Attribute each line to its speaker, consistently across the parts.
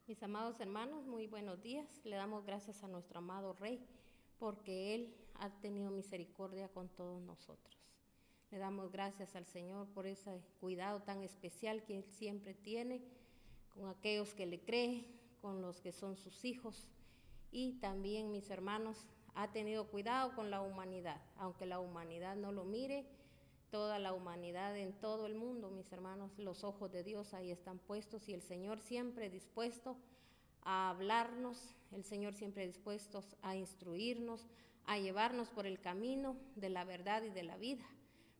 Speaker 1: Mis amados hermanos, muy buenos días. Le damos gracias a nuestro amado Rey porque Él ha tenido misericordia con todos nosotros. Le damos gracias al Señor por ese cuidado tan especial que Él siempre tiene con aquellos que le creen, con los que son sus hijos. Y también, mis hermanos, ha tenido cuidado con la humanidad, aunque la humanidad no lo mire. Toda la humanidad en todo el mundo, mis hermanos, los ojos de Dios ahí están puestos y el Señor siempre dispuesto a hablarnos, el Señor siempre dispuesto a instruirnos, a llevarnos por el camino de la verdad y de la vida,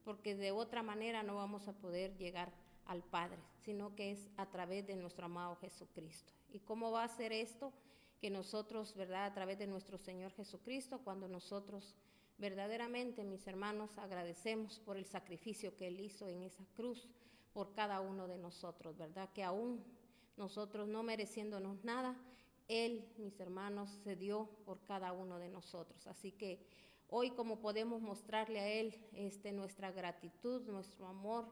Speaker 1: porque de otra manera no vamos a poder llegar al Padre, sino que es a través de nuestro amado Jesucristo. ¿Y cómo va a ser esto? Que nosotros, ¿verdad? A través de nuestro Señor Jesucristo, cuando nosotros verdaderamente, mis hermanos, agradecemos por el sacrificio que Él hizo en esa cruz por cada uno de nosotros, ¿verdad? Que aún nosotros no mereciéndonos nada, Él, mis hermanos, se dio por cada uno de nosotros. Así que hoy, como podemos mostrarle a Él nuestra gratitud, nuestro amor,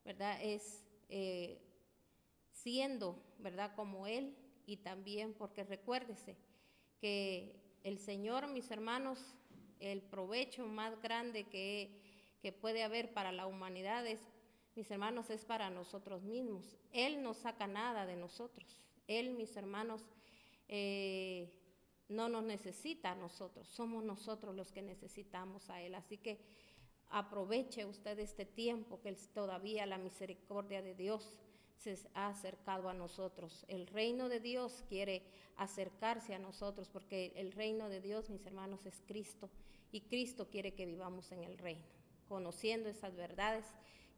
Speaker 1: ¿verdad? Es siendo, ¿verdad? Como Él, y también porque recuérdese que el Señor, mis hermanos, el provecho más grande que puede haber para la humanidad es, mis hermanos, es para nosotros mismos. Él no saca nada de nosotros. Él, mis hermanos, no nos necesita a nosotros. Somos nosotros los que necesitamos a Él. Así que aproveche usted este tiempo que todavía la misericordia de Dios se ha acercado a nosotros. El reino de Dios quiere acercarse a nosotros porque el reino de Dios, mis hermanos, es Cristo y Cristo quiere que vivamos en el reino, conociendo esas verdades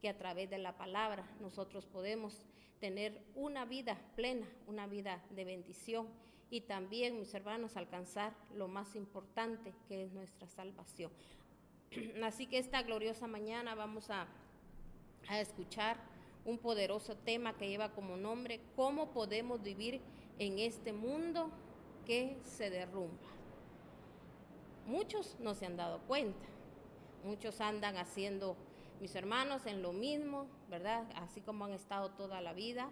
Speaker 1: que a través de la palabra nosotros podemos tener una vida plena, una vida de bendición y también, mis hermanos, alcanzar lo más importante que es nuestra salvación. Así que esta gloriosa mañana vamos a escuchar un poderoso tema que lleva como nombre ¿Cómo podemos vivir en este mundo que se derrumba? Muchos no se han dado cuenta, muchos andan haciendo, mis hermanos, en lo mismo, ¿verdad? Así como han estado toda la vida,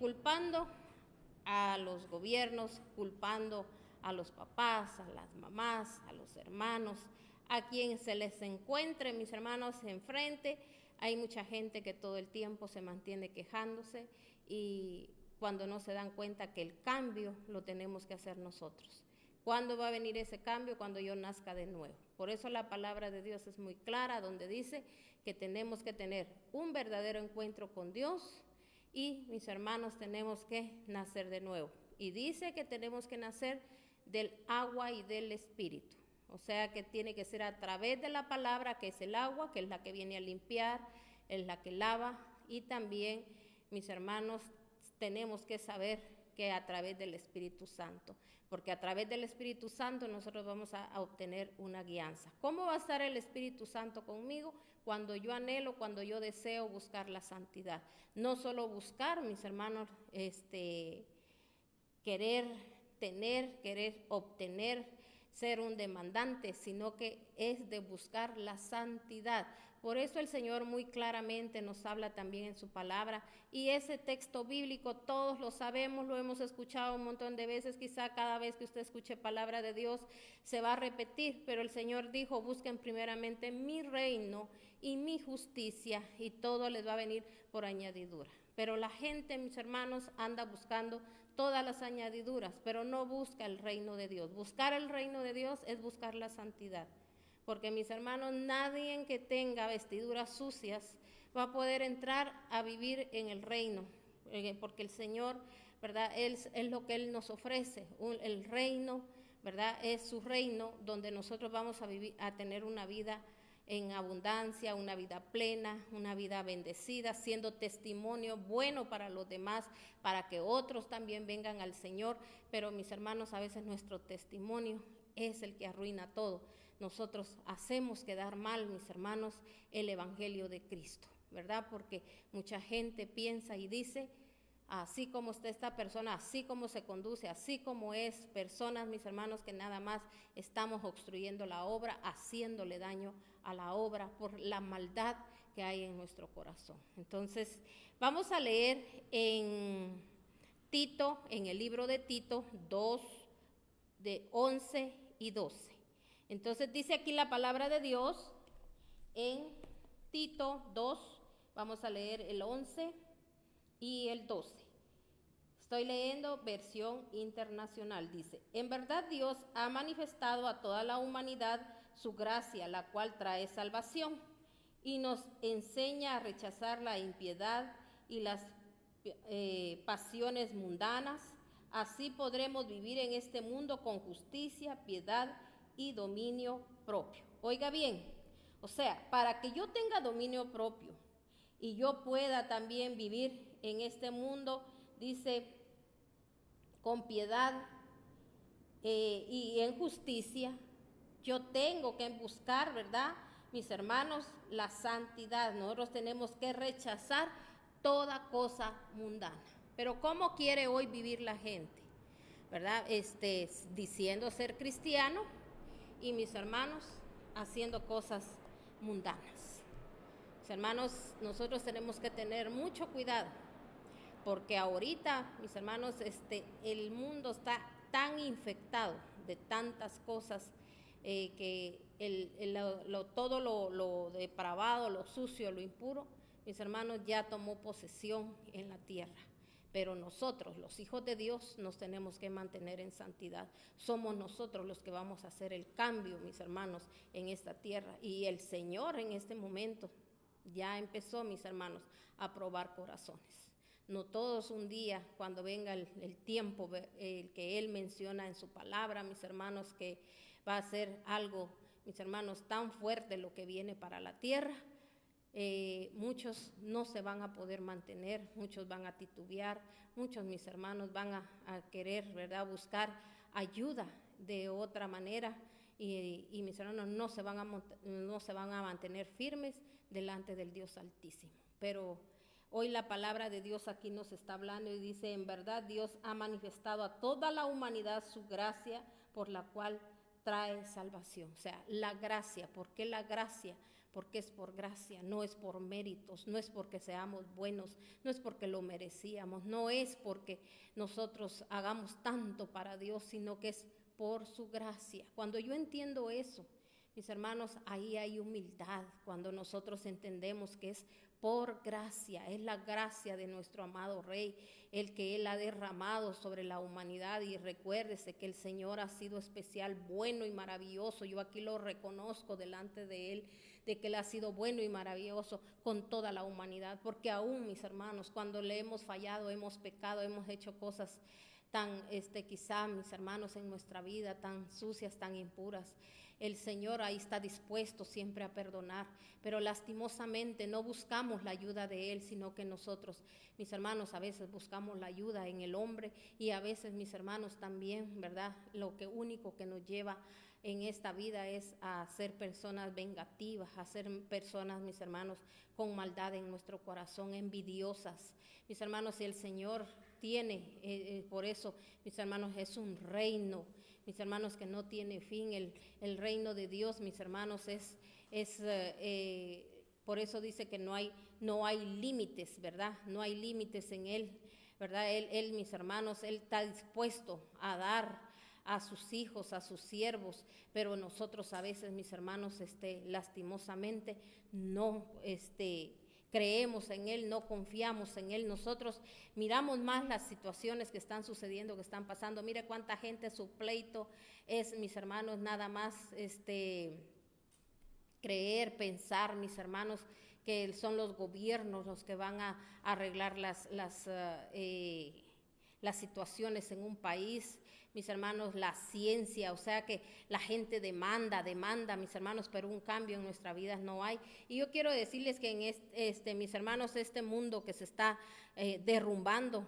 Speaker 1: culpando a los gobiernos, culpando a los papás, a las mamás, a los hermanos, a quien se les encuentre, mis hermanos, enfrente. Hay mucha gente que todo el tiempo se mantiene quejándose y cuando no se dan cuenta que el cambio lo tenemos que hacer nosotros. ¿Cuándo va a venir ese cambio? Cuando yo nazca de nuevo. Por eso la palabra de Dios es muy clara, donde dice que tenemos que tener un verdadero encuentro con Dios y, mis hermanos, tenemos que nacer de nuevo. Y dice que tenemos que nacer del agua y del espíritu. O sea que tiene que ser a través de la palabra, que es el agua, que es la que viene a limpiar, es la que lava. Y también, mis hermanos, tenemos que saber que a través del Espíritu Santo, porque a través del Espíritu Santo nosotros vamos a obtener una guianza. ¿Cómo va a estar el Espíritu Santo conmigo? Cuando yo anhelo, cuando yo deseo buscar la santidad. No solo buscar, mis hermanos, querer tener, querer obtener, ser un demandante, sino que es de buscar la santidad. Por eso el Señor muy claramente nos habla también en su palabra y ese texto bíblico todos lo sabemos, lo hemos escuchado un montón de veces, quizá cada vez que usted escuche palabra de Dios se va a repetir, pero el Señor dijo, busquen primeramente mi reino y mi justicia y todo les va a venir por añadidura. Pero la gente, mis hermanos, anda buscando todas las añadiduras, pero no busca el reino de Dios. Buscar el reino de Dios es buscar la santidad. Porque, mis hermanos, nadie que tenga vestiduras sucias va a poder entrar a vivir en el reino. Porque el Señor, ¿verdad? Es lo que Él nos ofrece. El reino, ¿verdad? Es su reino donde nosotros vamos a vivir, a tener una vida en abundancia, una vida plena, una vida bendecida, siendo testimonio bueno para los demás, para que otros también vengan al Señor. Pero, mis hermanos, a veces nuestro testimonio es el que arruina todo. Nosotros hacemos quedar mal, mis hermanos, el Evangelio de Cristo, ¿verdad? Porque mucha gente piensa y dice, así como está esta persona, así como se conduce, así como es, personas, mis hermanos, que nada más estamos obstruyendo la obra, haciéndole daño a la obra por la maldad que hay en nuestro corazón. Entonces, vamos a leer en Tito, en el libro de Tito 2, de 11 y 12. Entonces dice aquí la palabra de Dios en Tito 2, vamos a leer el 11 y el 12. Estoy leyendo versión internacional. Dice: en verdad Dios ha manifestado a toda la humanidad su gracia, la cual trae salvación, y nos enseña a rechazar la impiedad y las pasiones mundanas. Así podremos vivir en este mundo con justicia, piedad y dominio propio. Oiga bien, o sea, para que yo tenga dominio propio y yo pueda también vivir en este mundo, dice, con piedad y en justicia, yo tengo que buscar, ¿verdad?, mis hermanos, la santidad. Nosotros tenemos que rechazar toda cosa mundana. Pero ¿cómo quiere hoy vivir la gente? ¿Verdad? Diciendo ser cristiano y mis hermanos haciendo cosas mundanas. Mis hermanos, nosotros tenemos que tener mucho cuidado, porque ahorita, mis hermanos, el mundo está tan infectado de tantas cosas que todo lo depravado, lo sucio, lo impuro, mis hermanos, ya tomó posesión en la tierra. Pero nosotros, los hijos de Dios, nos tenemos que mantener en santidad. Somos nosotros los que vamos a hacer el cambio, mis hermanos, en esta tierra. Y el Señor en este momento ya empezó, mis hermanos, a probar corazones. No todos un día, cuando venga el tiempo que Él menciona en su palabra, mis hermanos, que va a ser algo, mis hermanos, tan fuerte lo que viene para la tierra. Muchos no se van a poder mantener, muchos van a titubear, muchos, mis hermanos, van a querer, ¿verdad?, buscar ayuda de otra manera y mis hermanos no se van a mantener firmes delante del Dios Altísimo. Pero hoy la palabra de Dios aquí nos está hablando y dice: en verdad Dios ha manifestado a toda la humanidad su gracia, por la cual trae salvación. O sea, la gracia. ¿Por qué la gracia? Porque es por gracia, no es por méritos, no es porque seamos buenos, no es porque lo merecíamos, no es porque nosotros hagamos tanto para Dios, sino que es por su gracia. Cuando yo entiendo eso, mis hermanos, ahí hay humildad. Cuando nosotros entendemos que es por gracia, es la gracia de nuestro amado Rey, el que Él ha derramado sobre la humanidad. Y recuérdese que el Señor ha sido especial, bueno y maravilloso. Yo aquí lo reconozco delante de Él, de que Él ha sido bueno y maravilloso con toda la humanidad, porque aún, mis hermanos, cuando le hemos fallado, hemos pecado, hemos hecho cosas tan, quizá, mis hermanos, en nuestra vida, tan sucias, tan impuras, el Señor ahí está dispuesto siempre a perdonar, pero lastimosamente no buscamos la ayuda de Él, sino que nosotros, mis hermanos, a veces buscamos la ayuda en el hombre, y a veces, mis hermanos, también, ¿verdad?, lo único que nos lleva en esta vida es a ser personas vengativas, a ser personas, mis hermanos, con maldad en nuestro corazón, envidiosas. Mis hermanos, si el Señor tiene, por eso, mis hermanos, es un reino, mis hermanos, que no tiene fin. El reino de Dios, mis hermanos, por eso dice que no hay límites, ¿verdad? No hay límites en Él, ¿verdad? Él, mis hermanos, Él está dispuesto a dar a sus hijos, a sus siervos, pero nosotros a veces, mis hermanos, lastimosamente no creemos en Él, no confiamos en Él. Nosotros miramos más las situaciones que están sucediendo, que están pasando. Mire cuánta gente, su pleito es, mis hermanos, nada más creer, pensar, mis hermanos, que son los gobiernos los que van a arreglar las situaciones en un país. Mis hermanos, la ciencia, o sea que la gente demanda, mis hermanos, pero un cambio en nuestra vida no hay. Y yo quiero decirles que en mis hermanos, este mundo que se está derrumbando,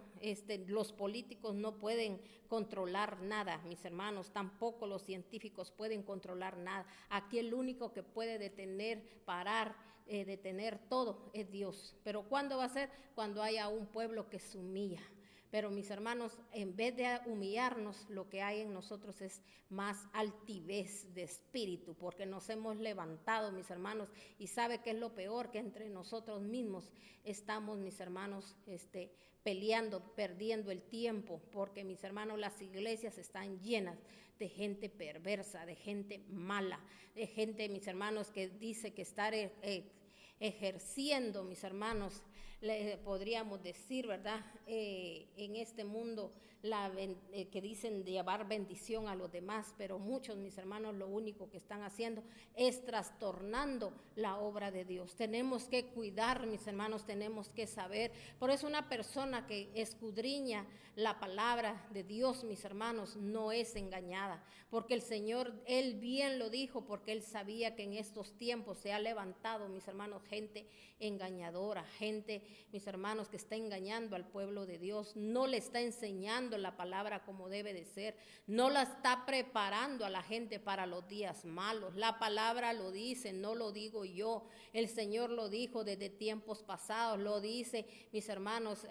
Speaker 1: los políticos no pueden controlar nada, mis hermanos, tampoco los científicos pueden controlar nada. Aquí el único que puede detener, parar, detener todo es Dios. Pero ¿cuándo va a ser? Cuando haya un pueblo que se humilla. Pero mis hermanos, en vez de humillarnos, lo que hay en nosotros es más altivez de espíritu, porque nos hemos levantado, mis hermanos, y sabe que es lo peor, que entre nosotros mismos estamos, mis hermanos, peleando, perdiendo el tiempo, porque mis hermanos, las iglesias están llenas de gente perversa, de gente mala, de gente, mis hermanos, que dice que estar ejerciendo, mis hermanos, podríamos decir, ¿verdad? En este mundo, que dicen de llevar bendición a los demás, pero muchos, mis hermanos, lo único que están haciendo es trastornando la obra de Dios. Tenemos que cuidar, mis hermanos, tenemos que saber. Por eso una persona que escudriña la palabra de Dios, mis hermanos, no es engañada, porque el Señor, Él bien lo dijo, porque Él sabía que en estos tiempos se ha levantado, mis hermanos, gente engañadora, gente, mis hermanos, que está engañando al pueblo de Dios, no le está enseñando la palabra como debe de ser, no la está preparando a la gente para los días malos. La palabra lo dice, no lo digo yo, el Señor lo dijo desde tiempos pasados, lo dice, mis hermanos,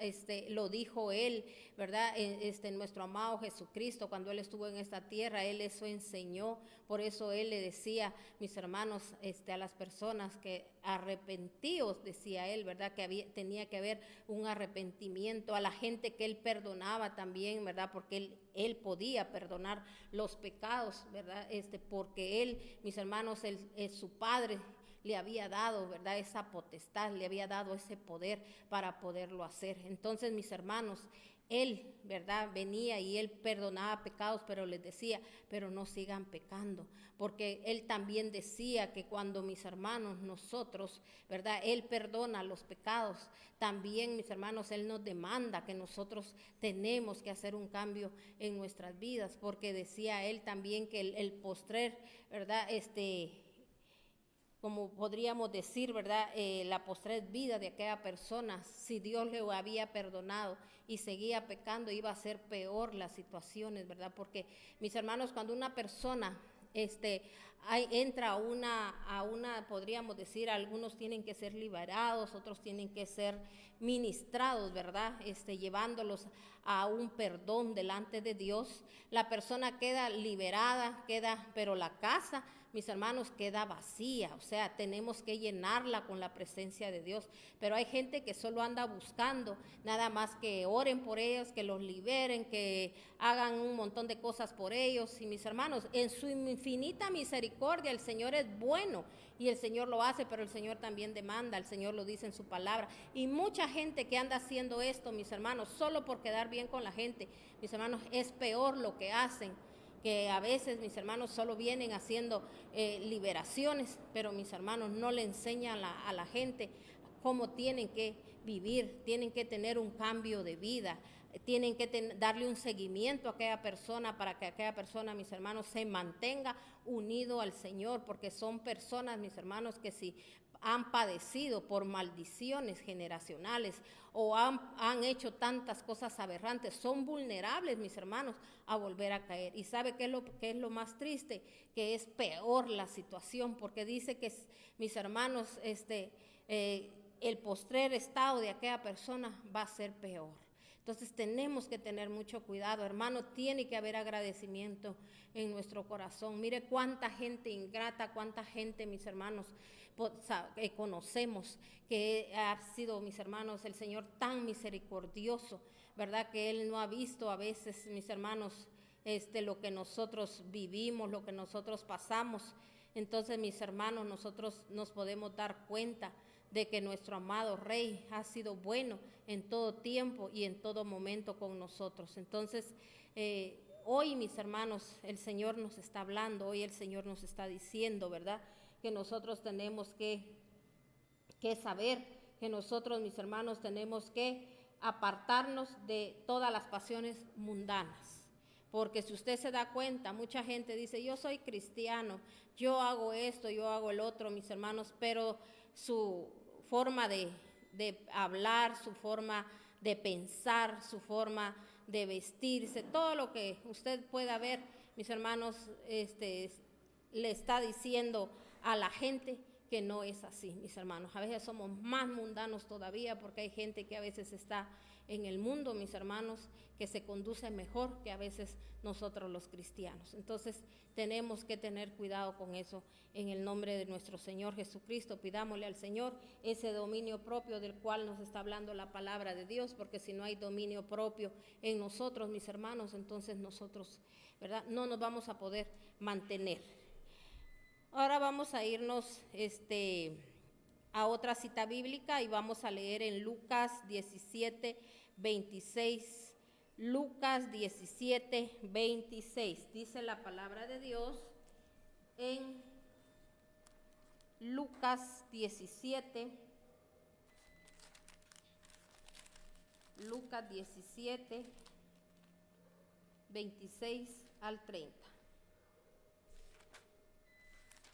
Speaker 1: lo dijo Él, ¿verdad? Nuestro amado Jesucristo, cuando Él estuvo en esta tierra, Él eso enseñó. Por eso Él le decía, mis hermanos, a las personas que arrepentíos, decía Él, ¿verdad? Que tenía que haber un arrepentimiento. A la gente que Él perdonaba también, ¿verdad? Porque Él podía perdonar los pecados, ¿verdad? Porque Él, mis hermanos, su Padre le había dado, ¿verdad? Esa potestad, le había dado ese poder para poderlo hacer. Entonces, mis hermanos, Él, ¿verdad? Venía y Él perdonaba pecados, pero les decía, pero no sigan pecando, porque Él también decía que cuando, mis hermanos, nosotros, ¿verdad? Él perdona los pecados, también, mis hermanos, Él nos demanda que nosotros tenemos que hacer un cambio en nuestras vidas, porque decía Él también que el postrer, ¿verdad? Como podríamos decir, ¿verdad? La postrer vida de aquella persona, si Dios le había perdonado y seguía pecando, iba a ser peor las situaciones, ¿verdad? Porque, mis hermanos, cuando una persona entra a una, podríamos decir, algunos tienen que ser liberados, otros tienen que ser ministrados, ¿verdad? Llevándolos a un perdón delante de Dios. La persona queda liberada, pero la casa, mis hermanos, queda vacía. O sea, tenemos que llenarla con la presencia de Dios. Pero hay gente que solo anda buscando, nada más que oren por ellos, que los liberen, que hagan un montón de cosas por ellos. Y mis hermanos, en su infinita misericordia, el Señor es bueno y el Señor lo hace, pero el Señor también demanda, el Señor lo dice en su palabra. Y mucha gente que anda haciendo esto, mis hermanos, solo por quedar bien con la gente, mis hermanos, es peor lo que hacen, que a veces, mis hermanos, solo vienen haciendo liberaciones, pero, mis hermanos, no le enseñan a la gente cómo tienen que vivir, tienen que tener un cambio de vida, tienen que darle un seguimiento a aquella persona para que aquella persona, mis hermanos, se mantenga unido al Señor, porque son personas, mis hermanos, que si han padecido por maldiciones generacionales o han hecho tantas cosas aberrantes, son vulnerables, mis hermanos, a volver a caer. ¿Y sabe qué es lo más triste? Que es peor la situación, porque dice que, mis hermanos, el postrer estado de aquella persona va a ser peor. Entonces tenemos que tener mucho cuidado, hermano, tiene que haber agradecimiento en nuestro corazón. Mire cuánta gente ingrata, cuánta gente, mis hermanos, conocemos, que ha sido, mis hermanos, el Señor tan misericordioso, ¿verdad? Que Él no ha visto a veces, mis hermanos, lo que nosotros vivimos, lo que nosotros pasamos. Entonces, mis hermanos, nosotros nos podemos dar cuenta de que nuestro amado Rey ha sido bueno en todo tiempo y en todo momento con nosotros. Entonces, hoy, mis hermanos, el Señor nos está hablando, hoy el Señor nos está diciendo, ¿verdad?, que nosotros tenemos que saber que nosotros, mis hermanos, tenemos que apartarnos de todas las pasiones mundanas. Porque si usted se da cuenta, mucha gente dice, yo soy cristiano, yo hago esto, yo hago el otro, mis hermanos, pero su forma de hablar, su forma de pensar, su forma de vestirse, todo lo que usted pueda ver, mis hermanos, le está diciendo a la gente que no es así, mis hermanos. A veces somos más mundanos todavía porque hay gente que a veces está en el mundo, mis hermanos, que se conduce mejor que a veces nosotros los cristianos. Entonces tenemos que tener cuidado con eso en el nombre de nuestro Señor Jesucristo. Pidámosle al Señor ese dominio propio del cual nos está hablando la palabra de Dios, porque si no hay dominio propio en nosotros, mis hermanos, entonces nosotros, ¿verdad?, no nos vamos a poder mantener. Ahora vamos a irnos a otra cita bíblica y vamos a leer en Lucas 17, 26. Lucas 17, 26. Dice la palabra de Dios en Lucas 17, Lucas 17, 26 al 30.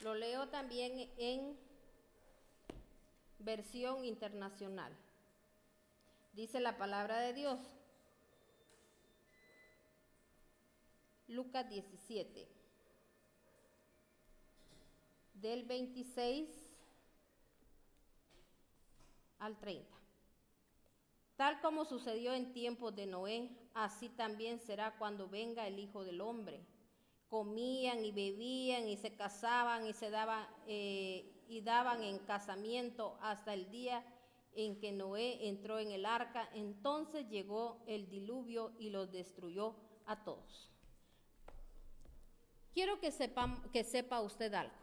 Speaker 1: Lo leo también en versión internacional. Dice la palabra de Dios. Lucas 17, del 26 al 30. Tal como sucedió en tiempos de Noé, así también será cuando venga el Hijo del Hombre. Comían y bebían y se casaban y se daban en casamiento hasta el día en que Noé entró en el arca. Entonces llegó el diluvio y los destruyó a todos. Quiero que sepa usted algo.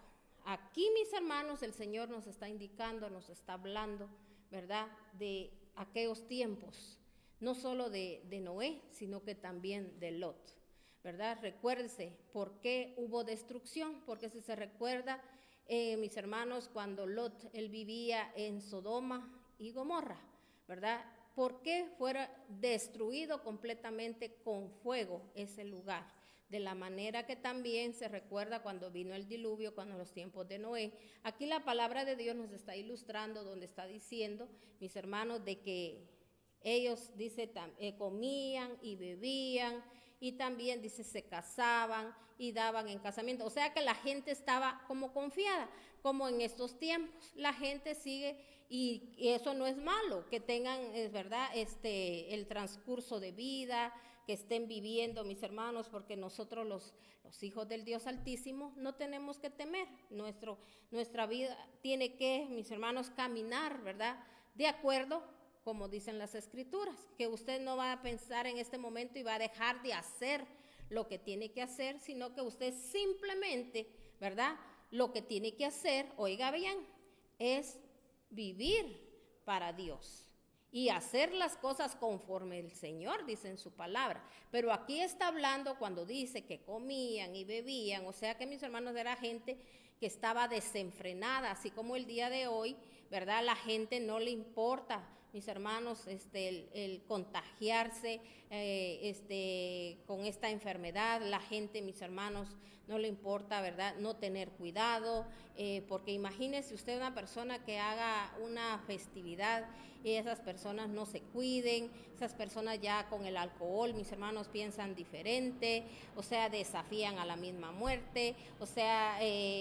Speaker 1: Aquí, mis hermanos, el Señor nos está indicando, nos está hablando, ¿verdad?, de aquellos tiempos, no solo de Noé, sino que también de Lot, ¿verdad? Recuérdese por qué hubo destrucción, porque si se recuerda, mis hermanos, cuando Lot, él vivía en Sodoma y Gomorra, ¿verdad? ¿Por qué fuera destruido completamente con fuego ese lugar? De la manera que también se recuerda cuando vino el diluvio, cuando los tiempos de Noé. Aquí la palabra de Dios nos está ilustrando, donde está diciendo, mis hermanos, de que ellos, dice, comían y bebían, y también, dice, se casaban y daban en casamiento. O sea que la gente estaba como confiada, como en estos tiempos. La gente sigue, y eso no es malo, que tengan, es verdad, el transcurso de vida, que estén viviendo, mis hermanos, porque nosotros los hijos del Dios Altísimo no tenemos que temer. Nuestra vida tiene que, mis hermanos, caminar, ¿verdad?, de acuerdo, como dicen las Escrituras, que usted no va a pensar en este momento y va a dejar de hacer lo que tiene que hacer, sino que usted simplemente, ¿verdad?, lo que tiene que hacer, oiga bien, es vivir para Dios y hacer las cosas conforme el Señor dice en su palabra. Pero aquí está hablando cuando dice que comían y bebían, o sea que, mis hermanos, era gente que estaba desenfrenada, así como el día de hoy, ¿verdad? La gente no le importa, mis hermanos, el contagiarse con esta enfermedad. La gente, mis hermanos, no le importa, ¿verdad?, no tener cuidado, porque imagínese usted una persona que haga una festividad y esas personas no se cuiden, esas personas ya con el alcohol, mis hermanos, piensan diferente, o sea, desafían a la misma muerte, o sea,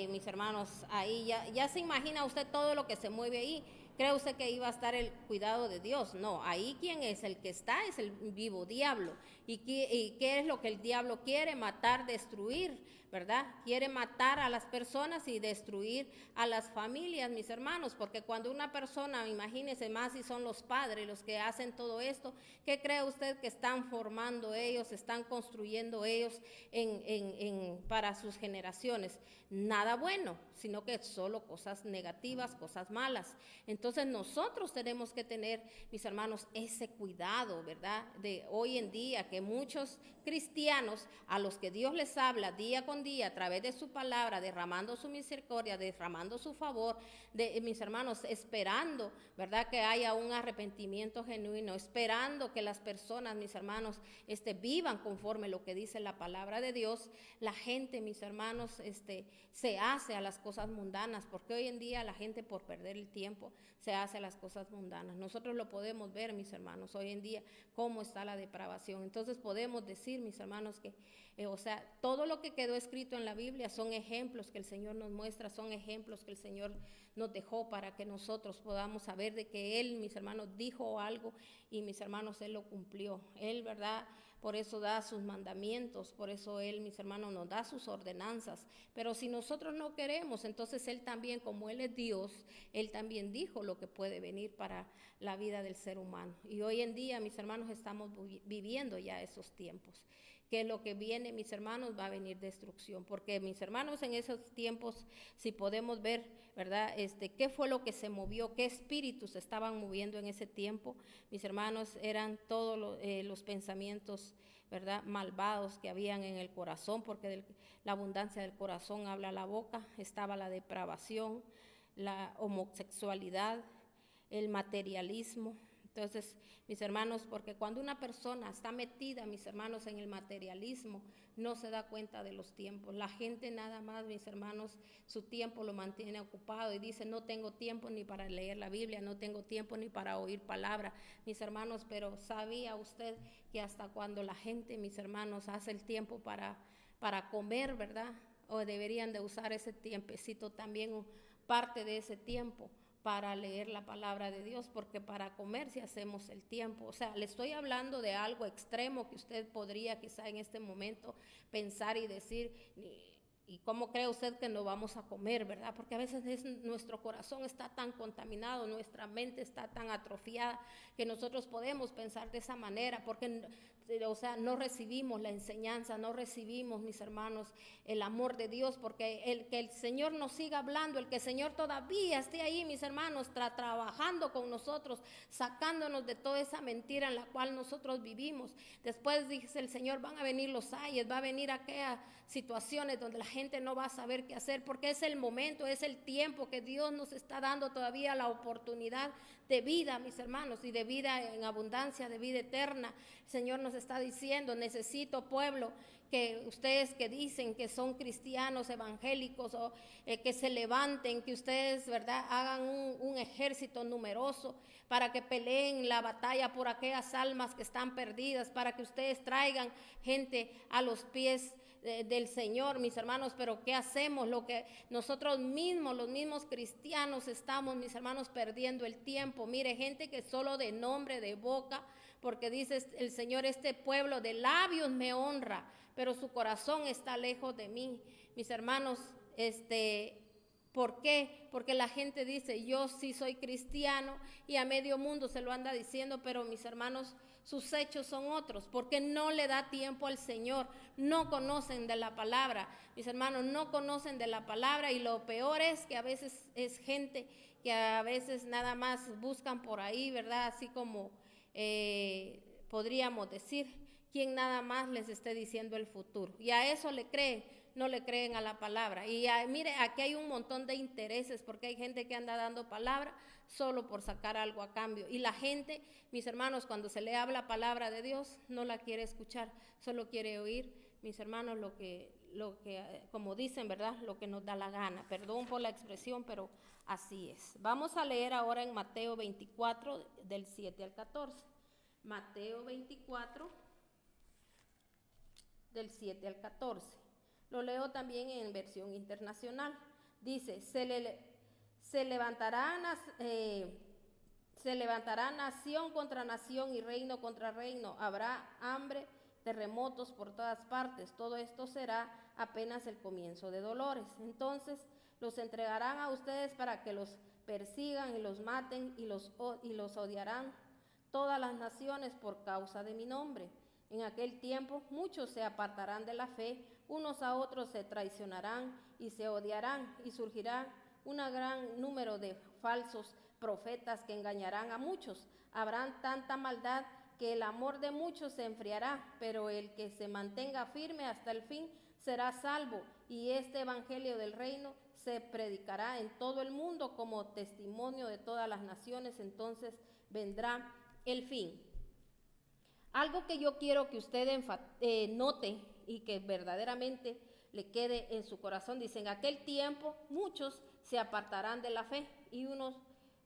Speaker 1: mis hermanos, ahí ya se imagina usted todo lo que se mueve ahí. ¿Cree usted que iba a estar el cuidado de Dios? No, ahí quien es el que está es el vivo diablo. ¿Y qué es lo que el diablo quiere? Matar, destruir, ¿verdad? Quiere matar a las personas y destruir a las familias, mis hermanos, porque cuando una persona, imagínense más si son los padres los que hacen todo esto, ¿qué cree usted que están formando ellos, están construyendo ellos para sus generaciones? Nada bueno, sino que solo cosas negativas, cosas malas. Entonces nosotros tenemos que tener, mis hermanos, ese cuidado, ¿verdad? De hoy en día que muchos cristianos a los que Dios les habla día con día a través de su palabra, derramando su misericordia, derramando su favor, mis hermanos, esperando, ¿verdad?, que haya un arrepentimiento genuino, esperando que las personas, mis hermanos, vivan conforme lo que dice la palabra de Dios. La gente, mis hermanos, se hace a las cosas mundanas, porque hoy en día la gente, por perder el tiempo, se hace a las cosas mundanas. Nosotros lo podemos ver, mis hermanos, hoy en día cómo está la depravación. Entonces Entonces podemos decir, mis hermanos, que todo lo que quedó escrito en la Biblia son ejemplos que el Señor nos muestra, son ejemplos que el Señor nos dejó para que nosotros podamos saber de que Él, mis hermanos, dijo algo y mis hermanos, Él lo cumplió. Él, ¿verdad? Por eso da sus mandamientos, por eso Él, mis hermanos, nos da sus ordenanzas. Pero si nosotros no queremos, entonces Él también, como Él es Dios, Él también dijo lo que puede venir para la vida del ser humano. Y hoy en día, mis hermanos, estamos viviendo ya esos tiempos. Que lo que viene, mis hermanos, va a venir destrucción. Porque, mis hermanos, en esos tiempos, si podemos ver, ¿verdad? ¿Qué fue lo que se movió? ¿Qué espíritus estaban moviendo en ese tiempo? Mis hermanos, eran todos los pensamientos, ¿verdad? Malvados que habían en el corazón, porque de la abundancia del corazón habla la boca. Estaba la depravación, la homosexualidad, el materialismo. Entonces, mis hermanos, porque cuando una persona está metida, mis hermanos, en el materialismo, no se da cuenta de los tiempos. La gente nada más, mis hermanos, su tiempo lo mantiene ocupado y dice, no tengo tiempo ni para leer la Biblia, no tengo tiempo ni para oír palabra, mis hermanos, pero ¿sabía usted que hasta cuando la gente, mis hermanos, hace el tiempo para comer, ¿verdad? O deberían de usar ese tiempecito también, parte de ese tiempo, para leer la palabra de Dios, porque para comer si hacemos el tiempo. O sea, le estoy hablando de algo extremo que usted podría quizá en este momento pensar y decir, ¿y cómo cree usted que no vamos a comer, verdad? Porque a veces nuestro corazón está tan contaminado, nuestra mente está tan atrofiada, que nosotros podemos pensar de esa manera, porque no recibimos la enseñanza, no recibimos, mis hermanos, el amor de Dios, porque que el Señor nos siga hablando, el que el Señor todavía esté ahí, mis hermanos, trabajando con nosotros, sacándonos de toda esa mentira en la cual nosotros vivimos. Después, dice el Señor, van a venir los ayes, va a venir aquellas situaciones donde la gente no va a saber qué hacer, porque es el momento, es el tiempo que Dios nos está dando todavía la oportunidad de vida, mis hermanos, y de vida en abundancia, de vida eterna. El Señor nos está diciendo, necesito, pueblo, que ustedes que dicen que son cristianos evangélicos o que se levanten, que ustedes, ¿verdad?, hagan un ejército numeroso para que peleen la batalla por aquellas almas que están perdidas, para que ustedes traigan gente a los pies del Señor, mis hermanos. Pero ¿qué hacemos? Lo que nosotros mismos, los mismos cristianos, estamos, mis hermanos, perdiendo el tiempo. Mire, gente que solo de nombre, de boca, porque dice el Señor, este pueblo de labios me honra, pero su corazón está lejos de mí. Mis hermanos, ¿por qué? Porque la gente dice, yo sí soy cristiano, y a medio mundo se lo anda diciendo, pero mis hermanos, sus hechos son otros, porque no le da tiempo al Señor, no conocen de la palabra, mis hermanos, no conocen de la palabra. Y lo peor es que a veces es gente que a veces nada más buscan por ahí, ¿verdad? Así como podríamos decir, quien nada más les esté diciendo el futuro, y a eso le creen, no le creen a la palabra. Y mire, aquí hay un montón de intereses, porque hay gente que anda dando palabra solo por sacar algo a cambio, y la gente, mis hermanos, cuando se le habla palabra de Dios, no la quiere escuchar, solo quiere oír, mis hermanos, lo que como dicen, ¿verdad?, lo que nos da la gana. Perdón por la expresión, pero así es. Vamos a leer ahora en Mateo 24, del 7 al 14. Mateo 24, del 7 al 14. Lo leo también en versión internacional. Dice, se levantará nación contra nación y reino contra reino. Habrá hambre, terremotos por todas partes. Todo esto será apenas el comienzo de dolores. Entonces los entregarán a ustedes para que los persigan y los maten, y los odiarán todas las naciones por causa de mi nombre. En aquel tiempo muchos se apartarán de la fe, unos a otros se traicionarán y se odiarán, y surgirá un gran número de falsos profetas que engañarán a muchos. Habrá tanta maldad que el amor de muchos se enfriará, pero el que se mantenga firme hasta el fin será salvo. Y este evangelio del reino se predicará en todo el mundo como testimonio de todas las naciones, entonces vendrá el fin. Algo que yo quiero que usted note y que verdaderamente le quede en su corazón, dice, en aquel tiempo muchos se apartarán de la fe, y unos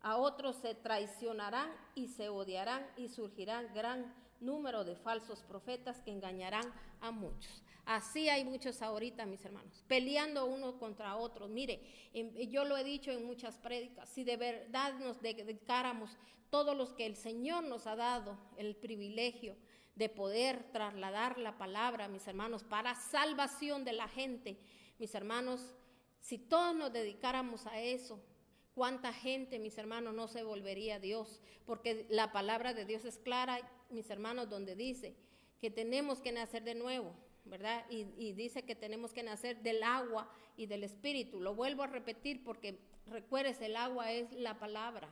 Speaker 1: a otros se traicionarán y se odiarán, y surgirá gran número de falsos profetas que engañarán a muchos. Así hay muchos ahorita, mis hermanos, peleando unos contra otros. Mire, yo lo he dicho en muchas prédicas, si de verdad nos dedicáramos todos los que el Señor nos ha dado el privilegio de poder trasladar la palabra, mis hermanos, para salvación de la gente, mis hermanos, si todos nos dedicáramos a eso, ¿cuánta gente, mis hermanos, no se volvería a Dios? Porque la palabra de Dios es clara, mis hermanos, donde dice que tenemos que nacer de nuevo, ¿verdad? Y dice que tenemos que nacer del agua y del espíritu. Lo vuelvo a repetir porque recuerdes, el agua es la palabra.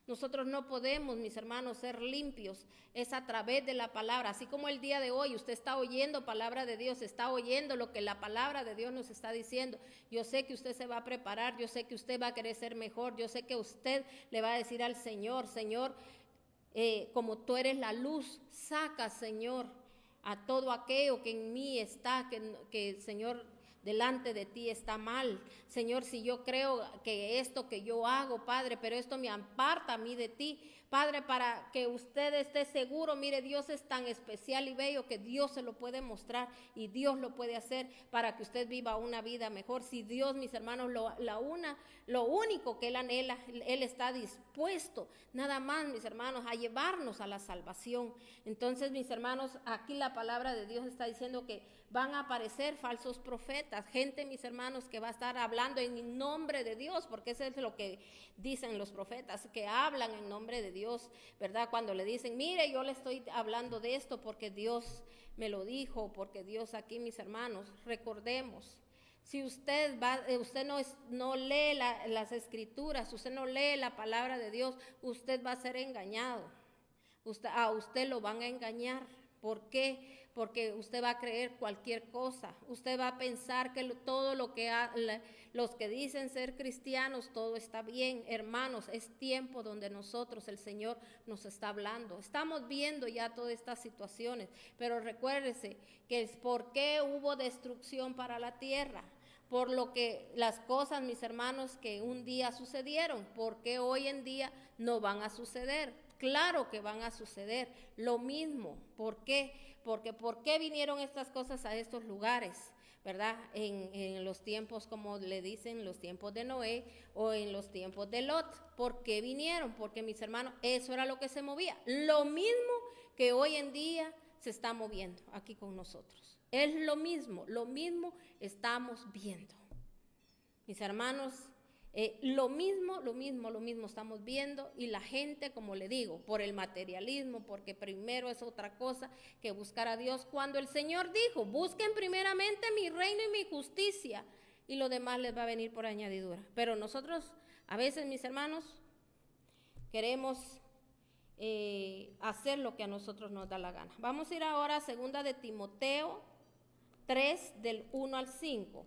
Speaker 1: Nosotros no podemos, mis hermanos, ser limpios, es a través de la palabra. Así como el día de hoy usted está oyendo palabra de Dios, está oyendo lo que la palabra de Dios nos está diciendo. Yo sé que usted se va a preparar, yo sé que usted va a querer ser mejor, yo sé que usted le va a decir al Señor, Señor, como tú eres la luz, saca, Señor, a todo aquello que en mí está, que Señor, delante de ti está mal. Señor, si yo creo que esto que yo hago, Padre, pero esto me aparta a mí de ti, Padre, para que usted esté seguro, mire, Dios es tan especial y bello que Dios se lo puede mostrar y Dios lo puede hacer para que usted viva una vida mejor. Si Dios, mis hermanos, lo único que Él anhela, Él está dispuesto, nada más, mis hermanos, a llevarnos a la salvación. Entonces, mis hermanos, aquí la palabra de Dios está diciendo que van a aparecer falsos profetas, gente, mis hermanos, que va a estar hablando en nombre de Dios, porque eso es lo que dicen los profetas, que hablan en nombre de Dios, ¿verdad? Cuando le dicen, mire, yo le estoy hablando de esto porque Dios me lo dijo, porque Dios aquí, mis hermanos, recordemos, si usted no lee las escrituras, usted no lee la palabra de Dios, usted va a ser engañado, a usted lo van a engañar. ¿Por qué? Porque usted va a creer cualquier cosa. Usted va a pensar que todo lo que los que dicen ser cristianos, todo está bien. Hermanos, es tiempo donde nosotros, el Señor, nos está hablando. Estamos viendo ya todas estas situaciones, pero recuérdese que es por qué hubo destrucción para la tierra. Por lo que las cosas, mis hermanos, que un día sucedieron, porque hoy en día no van a suceder. Claro que van a suceder lo mismo. ¿Por qué? Porque ¿por qué vinieron estas cosas a estos lugares? ¿Verdad? En los tiempos, como le dicen, los tiempos de Noé o en los tiempos de Lot. ¿Por qué vinieron? Porque, mis hermanos, eso era lo que se movía. Lo mismo que hoy en día se está moviendo aquí con nosotros. Es lo mismo estamos viendo. Mis hermanos, lo mismo estamos viendo, y la gente, como le digo, por el materialismo, porque primero es otra cosa que buscar a Dios, cuando el Señor dijo, busquen primeramente mi reino y mi justicia, y lo demás les va a venir por añadidura. Pero nosotros, a veces, mis hermanos, queremos hacer lo que a nosotros nos da la gana. Vamos a ir ahora a 2 de Timoteo 3, del 1 al 5.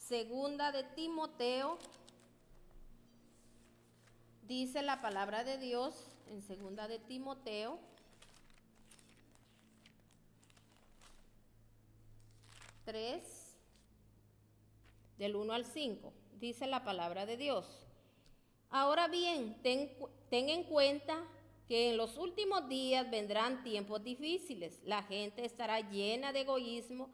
Speaker 1: 2 de Timoteo, dice la palabra de Dios en 2 de Timoteo 3, del 1 al 5. Dice la palabra de Dios. Ahora bien, ten en cuenta que en los últimos días vendrán tiempos difíciles. La gente estará llena de egoísmo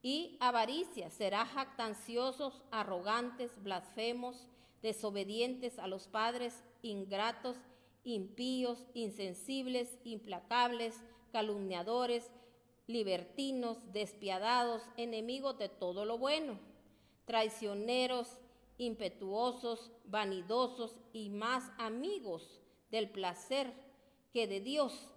Speaker 1: y avaricia, será jactanciosos, arrogantes, blasfemos, desobedientes a los padres, ingratos, impíos, insensibles, implacables, calumniadores, libertinos, despiadados, enemigos de todo lo bueno, traicioneros, impetuosos, vanidosos y más amigos del placer que de Dios.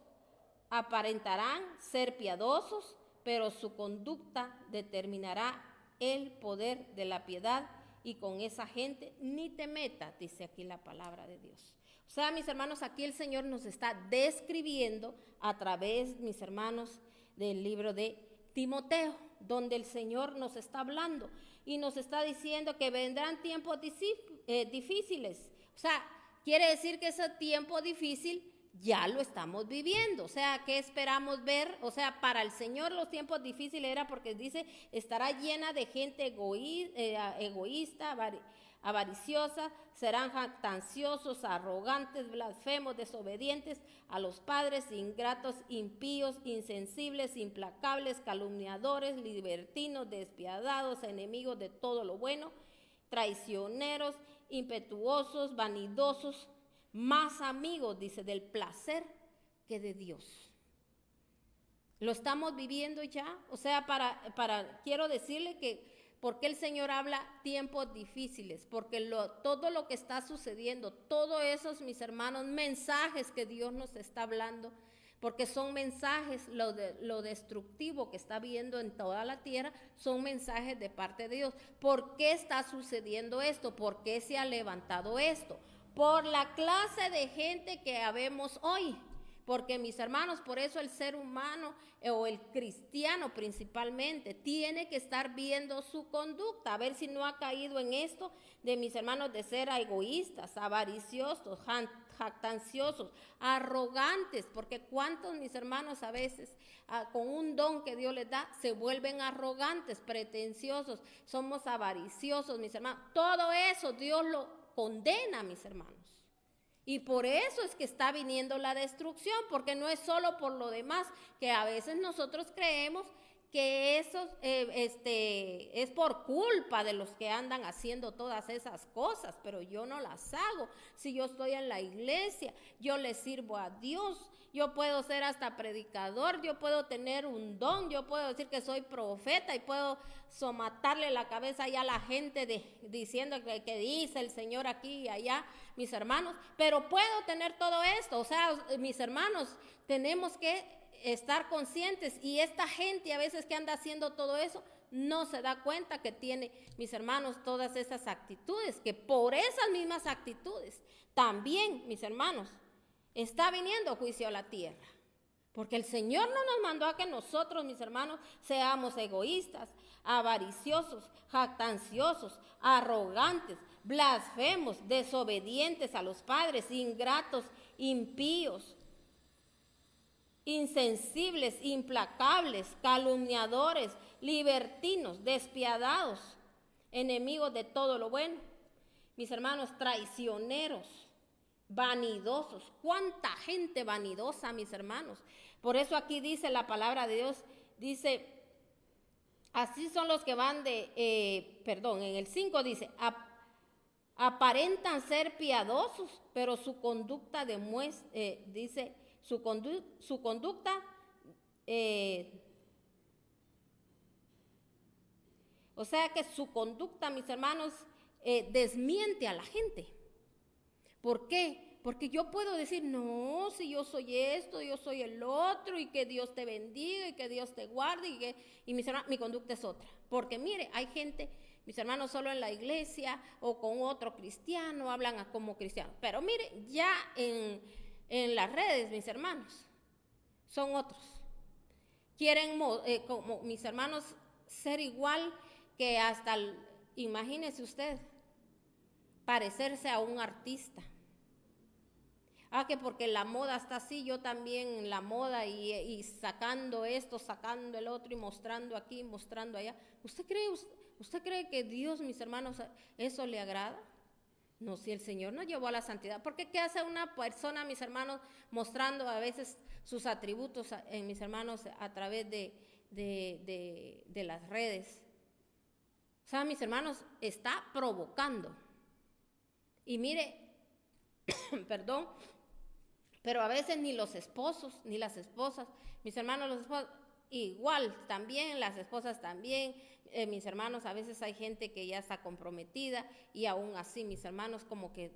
Speaker 1: Aparentarán ser piadosos, pero su conducta determinará el poder de la piedad, y con esa gente ni te metas, dice aquí la palabra de Dios. O sea, mis hermanos, aquí el Señor nos está describiendo a través, mis hermanos, del libro de Timoteo, donde el Señor nos está hablando y nos está diciendo que vendrán tiempos difíciles. O sea, quiere decir que ese tiempo difícil ya lo estamos viviendo. O sea, ¿qué esperamos ver? O sea, para el Señor los tiempos difíciles era porque dice, estará llena de gente egoísta, avariciosas, serán jactanciosos, arrogantes, blasfemos, desobedientes a los padres, ingratos, impíos, insensibles, implacables, calumniadores, libertinos, despiadados, enemigos de todo lo bueno, traicioneros, impetuosos, vanidosos, más amigos, dice, del placer que de Dios. ¿Lo estamos viviendo ya? O sea, quiero decirle que porque el Señor habla tiempos difíciles, porque todo lo que está sucediendo, todos esos, mis hermanos, mensajes que Dios nos está hablando, porque son mensajes, lo destructivo que está viendo en toda la tierra, son mensajes de parte de Dios. ¿Por qué está sucediendo esto? ¿Por qué se ha levantado esto? Por la clase de gente que habemos hoy. Porque, mis hermanos, por eso el ser humano o el cristiano principalmente tiene que estar viendo su conducta, a ver si no ha caído en esto de, mis hermanos, de ser egoístas, avariciosos, jactanciosos, arrogantes, porque cuántos, mis hermanos, a veces con un don que Dios les da se vuelven arrogantes, pretenciosos, somos avariciosos, mis hermanos. Todo eso Dios lo condena, mis hermanos. Y por eso es que está viniendo la destrucción, porque no es solo por lo demás, que a veces nosotros creemos que eso es por culpa de los que andan haciendo todas esas cosas, pero yo no las hago. Si yo estoy en la iglesia, yo le sirvo a Dios, yo puedo ser hasta predicador, yo puedo tener un don, yo puedo decir que soy profeta y puedo somatarle la cabeza ya a la gente diciendo que dice el Señor aquí y allá, mis hermanos, pero puedo tener todo esto. O sea, mis hermanos, tenemos que estar conscientes, y esta gente a veces que anda haciendo todo eso no se da cuenta que tiene, mis hermanos, todas esas actitudes, que por esas mismas actitudes también, mis hermanos, está viniendo juicio a la tierra. Porque el Señor no nos mandó a que nosotros, mis hermanos, seamos egoístas, avariciosos, jactanciosos, arrogantes, blasfemos, desobedientes a los padres, ingratos, impíos, insensibles, implacables, calumniadores, libertinos, despiadados, enemigos de todo lo bueno. Mis hermanos, traicioneros, vanidosos. ¿Cuánta gente vanidosa, mis hermanos? Por eso aquí dice la palabra de Dios, dice, así son los que van en el 5 dice, aparentan ser piadosos, pero su conducta demuestra, dice, su conducta, o sea que su conducta, mis hermanos, desmiente a la gente. ¿Por qué? Porque yo puedo decir, no, si yo soy esto, yo soy el otro, y que Dios te bendiga, y que Dios te guarde, y mis hermanos, mi conducta es otra. Porque mire, hay gente, mis hermanos, solo en la iglesia o con otro cristiano, hablan como cristianos. Pero mire, ya en las redes, mis hermanos, son otros. Quieren, como mis hermanos, ser igual que hasta, imagínese usted, parecerse a un artista. Que porque la moda está así, yo también la moda, y sacando esto, sacando el otro, y mostrando aquí, mostrando allá. ¿Usted cree que Dios, mis hermanos, eso le agrada? No, si el Señor nos llevó a la santidad. Porque ¿qué hace una persona, mis hermanos, mostrando a veces sus atributos, mis hermanos, a través de las redes? O sea, mis hermanos, está provocando. Y mire, perdón, pero a veces ni los esposos, ni las esposas, mis hermanos, los esposos, igual, también, las esposas también, mis hermanos, a veces hay gente que ya está comprometida, y aún así, mis hermanos, como que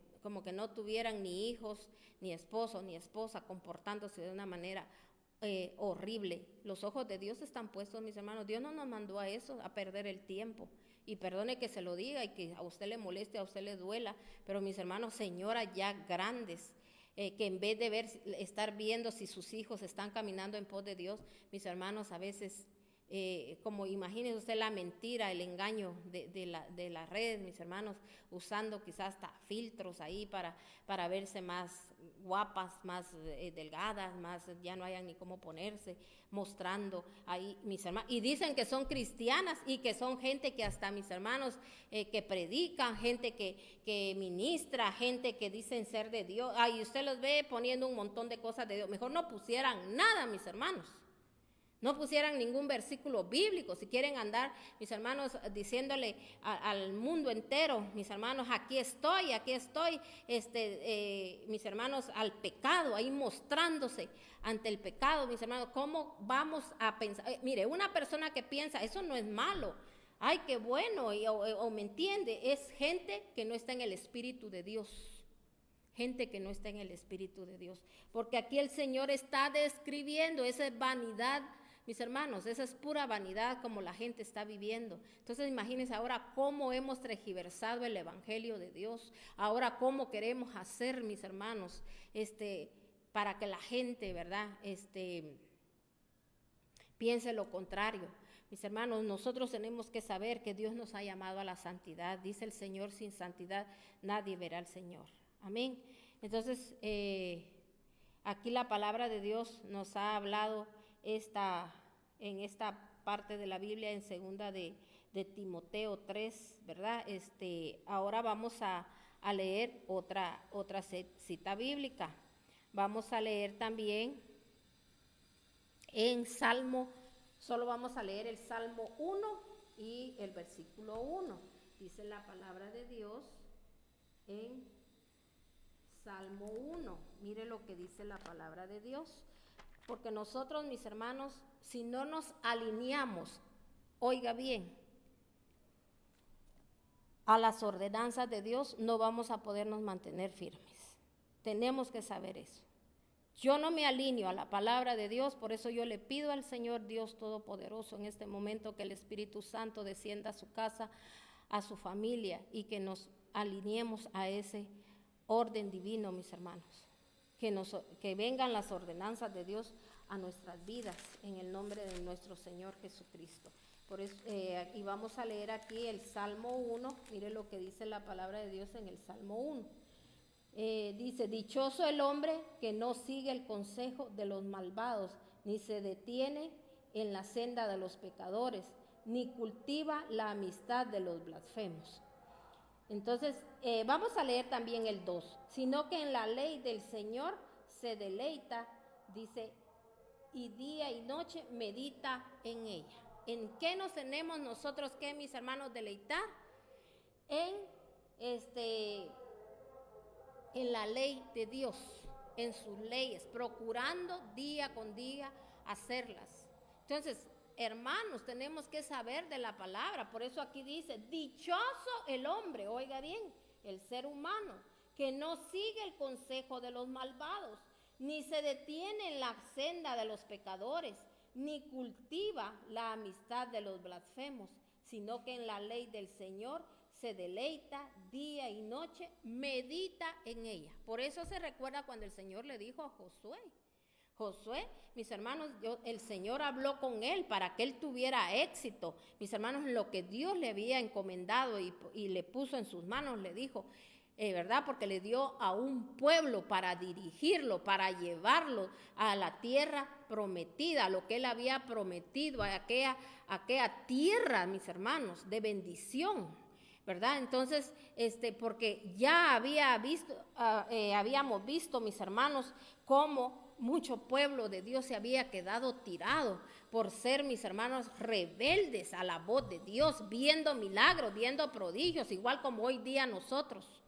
Speaker 1: no tuvieran ni hijos, ni esposo, ni esposa, comportándose de una manera horrible. Los ojos de Dios están puestos, mis hermanos. Dios no nos mandó a eso, a perder el tiempo. Y perdone que se lo diga y que a usted le moleste, a usted le duela, pero mis hermanos, señoras ya grandes, que en vez de estar viendo si sus hijos están caminando en pos de Dios, mis hermanos, a veces como imagínese usted la mentira, el engaño de las redes, mis hermanos, usando quizás hasta filtros ahí para verse más guapas, más delgadas, más ya no hayan ni cómo ponerse, mostrando ahí, mis hermanos, y dicen que son cristianas y que son gente que hasta, mis hermanos, que predican, gente que ministra, gente que dicen ser de Dios. Ay, usted los ve poniendo un montón de cosas de Dios. Mejor no pusieran nada, mis hermanos. No pusieran ningún versículo bíblico. Si quieren andar, mis hermanos, diciéndole al mundo entero, mis hermanos, aquí estoy, mis hermanos, al pecado, ahí mostrándose ante el pecado, mis hermanos, ¿cómo vamos a pensar? Mire, una persona que piensa, eso no es malo, ay, qué bueno, o me entiende, es gente que no está en el Espíritu de Dios. Gente que no está en el Espíritu de Dios. Porque aquí el Señor está describiendo esa vanidad. Mis hermanos, esa es pura vanidad como la gente está viviendo. Entonces imagínense ahora cómo hemos tergiversado el Evangelio de Dios. Ahora cómo queremos hacer, mis hermanos, para que la gente, ¿verdad? Piense lo contrario. Mis hermanos, nosotros tenemos que saber que Dios nos ha llamado a la santidad. Dice el Señor, sin santidad nadie verá al Señor. Amén. Entonces, aquí la palabra de Dios nos ha hablado en esta parte de la Biblia, en segunda de Timoteo 3, ¿verdad? Ahora vamos a leer otra cita bíblica. Vamos a leer también en Salmo, solo vamos a leer el Salmo 1 y el versículo 1. Dice la palabra de Dios en Salmo 1. Mire lo que dice la palabra de Dios. Porque nosotros, mis hermanos, si no nos alineamos, oiga bien, a las ordenanzas de Dios, no vamos a podernos mantener firmes. Tenemos que saber eso. Yo no me alineo a la palabra de Dios, por eso yo le pido al Señor Dios Todopoderoso en este momento que el Espíritu Santo descienda a su casa, a su familia, y que nos alineemos a ese orden divino, mis hermanos. Que vengan las ordenanzas de Dios a nuestras vidas en el nombre de nuestro Señor Jesucristo. Por eso, y vamos a leer aquí el Salmo 1. Mire lo que dice la palabra de Dios en el Salmo 1. Dice: dichoso el hombre que no sigue el consejo de los malvados, ni se detiene en la senda de los pecadores, ni cultiva la amistad de los blasfemos. Entonces, vamos a leer también el 2. Sino que en la ley del Señor se deleita, dice, y día y noche medita en ella. ¿En qué nos tenemos nosotros que, mis hermanos, deleitar? En la ley de Dios, en sus leyes, procurando día con día hacerlas. Entonces, hermanos, tenemos que saber de la palabra. Por eso aquí dice: dichoso el hombre, oiga bien, el ser humano, que no sigue el consejo de los malvados, ni se detiene en la senda de los pecadores, ni cultiva la amistad de los blasfemos, sino que en la ley del Señor se deleita día y noche, medita en ella. Por eso se recuerda cuando el Señor le dijo a Josué, mis hermanos, el Señor habló con él para que él tuviera éxito. Mis hermanos, lo que Dios le había encomendado y le puso en sus manos, le dijo, ¿verdad? Porque le dio a un pueblo para dirigirlo, para llevarlo a la tierra prometida, a lo que él había prometido, a aquella tierra, mis hermanos, de bendición, ¿verdad? Entonces, porque ya habíamos visto, mis hermanos, cómo mucho pueblo de Dios se había quedado tirado por ser, mis hermanos, rebeldes a la voz de Dios, viendo milagros, viendo prodigios, igual como hoy día nosotros,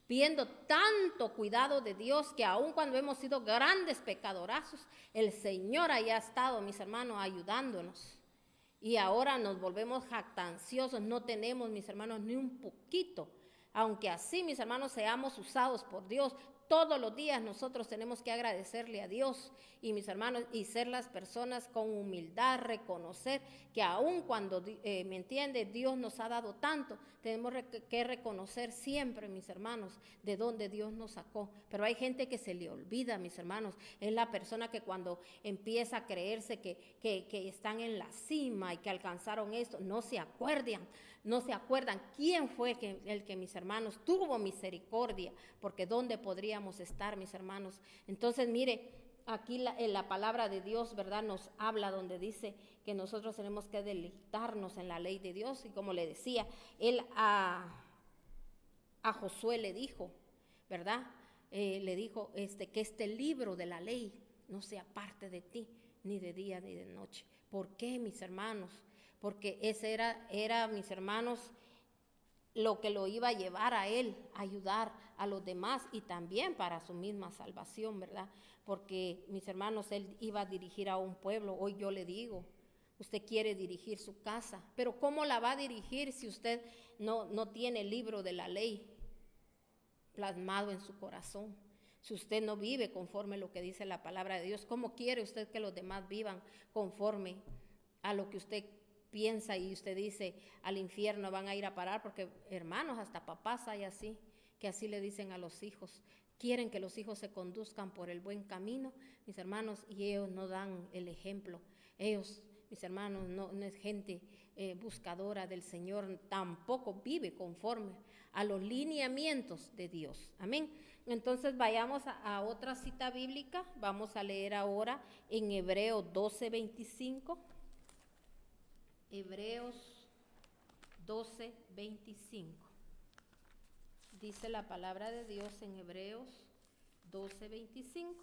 Speaker 1: viendo tanto cuidado de Dios, que aun cuando hemos sido grandes pecadorazos, el Señor haya estado, mis hermanos, ayudándonos. Y ahora nos volvemos jactanciosos, no tenemos, mis hermanos, ni un poquito. Aunque así, mis hermanos, seamos usados por Dios, todos los días nosotros tenemos que agradecerle a Dios, y mis hermanos, y ser las personas con humildad, reconocer que aun cuando, ¿me entiende?, Dios nos ha dado tanto, tenemos que reconocer siempre, mis hermanos, de dónde Dios nos sacó. Pero hay gente que se le olvida, mis hermanos, es la persona que cuando empieza a creerse que están en la cima y que alcanzaron esto, no se acuerdan quién fue el que, mis hermanos, tuvo misericordia, porque dónde podríamos estar, mis hermanos. Entonces, mire, aquí la palabra de Dios, ¿verdad?, nos habla donde dice que nosotros tenemos que deleitarnos en la ley de Dios. Y como le decía, él a Josué le dijo, ¿verdad?, le dijo que este libro de la ley no sea parte de ti, ni de día ni de noche. ¿Por qué, mis hermanos? Porque ese era, mis hermanos, lo que lo iba a llevar a él, a ayudar a los demás y también para su misma salvación, ¿verdad? Porque, mis hermanos, él iba a dirigir a un pueblo. Hoy yo le digo, usted quiere dirigir su casa, pero ¿cómo la va a dirigir si usted no tiene el libro de la ley plasmado en su corazón? Si usted no vive conforme a lo que dice la palabra de Dios, ¿cómo quiere usted que los demás vivan conforme a lo que usted piensa? Y usted dice, al infierno van a ir a parar, porque, hermanos, hasta papás hay así, que así le dicen a los hijos. Quieren que los hijos se conduzcan por el buen camino, mis hermanos, y ellos no dan el ejemplo. Ellos, mis hermanos, no es gente buscadora del Señor, tampoco vive conforme a los lineamientos de Dios. Amén. Entonces vayamos a otra cita bíblica. Vamos a leer ahora en Hebreos 12:25. Hebreos 12:25. Dice la palabra de Dios en Hebreos 12:25.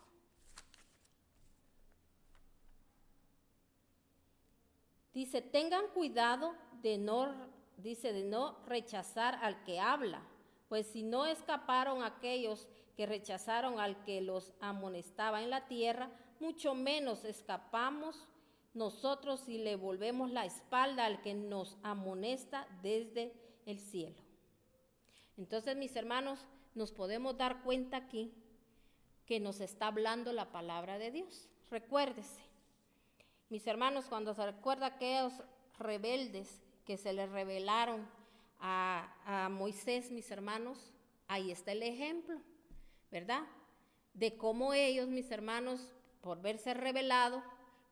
Speaker 1: Dice, tengan cuidado de no rechazar al que habla, pues si no escaparon aquellos que rechazaron al que los amonestaba en la tierra, mucho menos escapamos nosotros si le volvemos la espalda al que nos amonesta desde el cielo. Entonces, mis hermanos, nos podemos dar cuenta aquí que nos está hablando la palabra de Dios. Recuérdese, mis hermanos, cuando se recuerda aquellos rebeldes que se les rebelaron a Moisés, mis hermanos, ahí está el ejemplo, ¿verdad?, de cómo ellos, mis hermanos, por verse rebelado,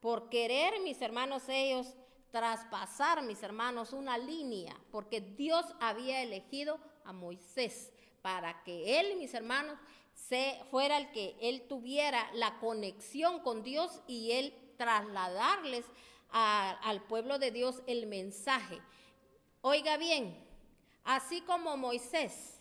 Speaker 1: por querer, mis hermanos, ellos traspasar, mis hermanos, una línea, porque Dios había elegido a Moisés para que él, mis hermanos, fuera el que él tuviera la conexión con Dios y él trasladarles al pueblo de Dios el mensaje. Oiga bien, así como Moisés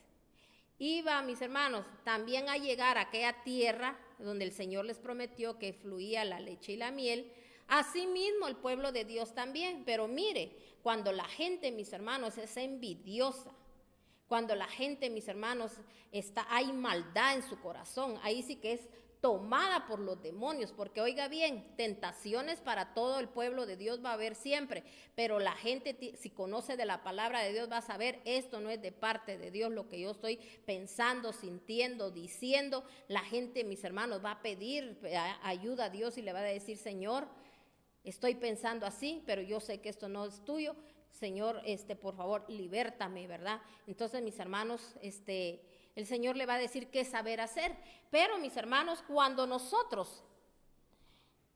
Speaker 1: iba, mis hermanos, también a llegar a aquella tierra donde el Señor les prometió que fluía la leche y la miel, así mismo el pueblo de Dios también. Pero mire, cuando la gente, mis hermanos, es envidiosa, cuando la gente, mis hermanos, hay maldad en su corazón, ahí sí que es tomada por los demonios, porque oiga bien, tentaciones para todo el pueblo de Dios va a haber siempre, pero la gente, si conoce de la palabra de Dios, va a saber, esto no es de parte de Dios, lo que yo estoy pensando, sintiendo, diciendo. La gente, mis hermanos, va a pedir ayuda a Dios y le va a decir, Señor, estoy pensando así, pero yo sé que esto no es tuyo, Señor, por favor, libértame, ¿verdad? Entonces, mis hermanos, el Señor le va a decir qué saber hacer. Pero, mis hermanos, cuando nosotros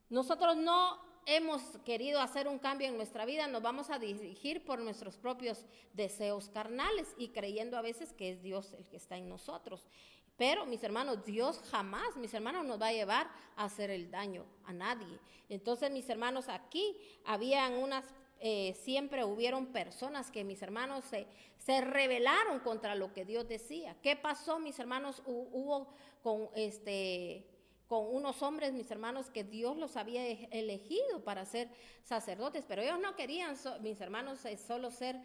Speaker 1: no hemos querido hacer un cambio en nuestra vida, nos vamos a dirigir por nuestros propios deseos carnales y creyendo a veces que es Dios el que está en nosotros. Pero, mis hermanos, Dios jamás, mis hermanos, nos va a llevar a hacer el daño a nadie. Entonces, mis hermanos, aquí habían siempre hubieron personas que, mis hermanos, se rebelaron contra lo que Dios decía. ¿Qué pasó, mis hermanos? Hubo con unos hombres, mis hermanos, que Dios los había elegido para ser sacerdotes, pero ellos no querían, mis hermanos, solo ser